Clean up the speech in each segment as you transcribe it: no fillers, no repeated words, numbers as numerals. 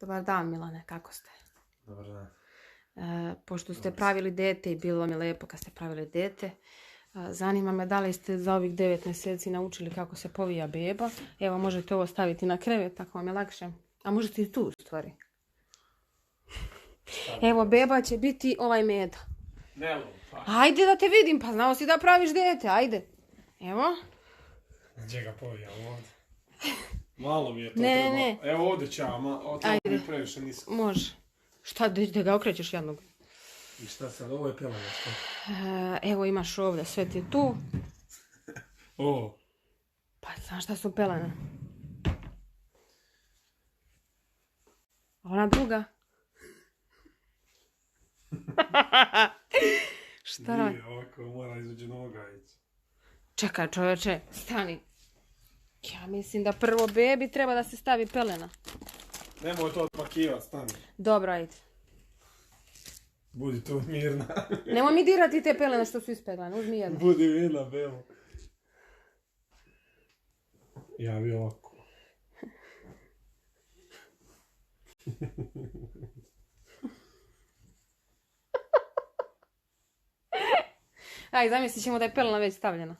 Dobar dan, Milane, kako ste? Dobar dan. Pošto ste pravili dete i bilo mi lepo kad ste pravili dete, zanima me da li ste za ovih 9 mjeseci naučili kako se povija beba. Evo, možete ovo staviti na krevet, tako vam je lakše. A možete i tu, u stvari. Evo, beba će biti ovaj Meda. Ne lupa. Ajde da te vidim, pa znao si da praviš dete, ajde. Evo. Gdje ga povijam ovdje? Malo mi je to Ne, treba. ne. Evo ovdje ćama, to mi je previše nisko. Može. Šta, da ga okrećeš jednog? I šta sad, ovo je pelena što? Evo imaš ovdje, sve ti je tu. O, Pa znaš šta su pelene? Ona druga. Šta radi? nije ovako, mora između noga ići. Čekaj čoveče, stani. Ja mislim da prvo bebi treba da se stavi pelena. Nemoj to odpakivat, stani. Dobro, ajde. Budi tu mirna. Nemoj mi dirati te pelene što su ispeglane, uzmi jednu. Budi mirna, belo. Ja bi ovako. Aj, zamislit ćemo da je pelena već stavljena.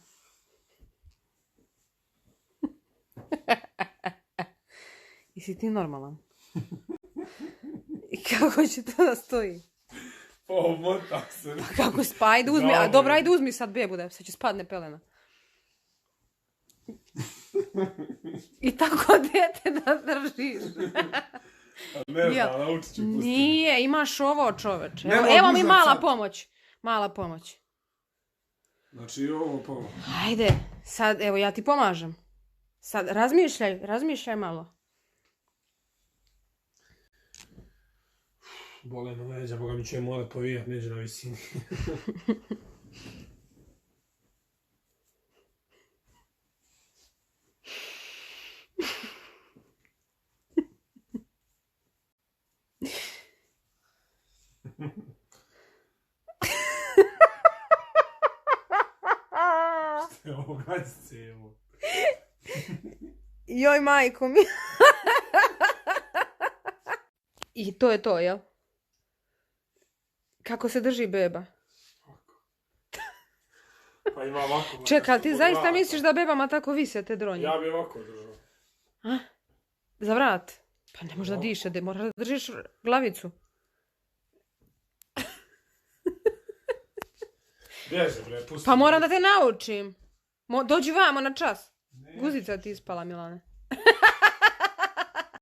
Jesi ti normalan? I kako će to da stoji? O, mota se. Pa kako spa, ajde uzmi, a dobro, ajde uzmi sad bebu da sad će spadne pelena. I tako dete da držiš. Ne znam, naučit ću pustiti. Nije, imaš ovo čoveče. Ne, Evo mi oduzet mala sad. pomoć. Mala pomoć. Znači ovo pomoć. Ajde, sad evo ja ti pomažem. Sad razmišljaj malo. Bole me leđa, boga mi će morat povijat, neđe na visini. Evo gađice, evo. Joj, majko mi. I to je to, jel? Kako se drži beba? Pa ima ovako. Čekaj, ti pod zaista vrata. misliš da bebama tako vise te dronje? Ja bi ovako držao. A? Za vrat? Pa ne može da Ovako. diše, moraš da držiš glavicu. Bježe bre, pusti. Pa moram da te naučim. Dođi vamo na čas. Ne. Guzica ti ispala, Milane.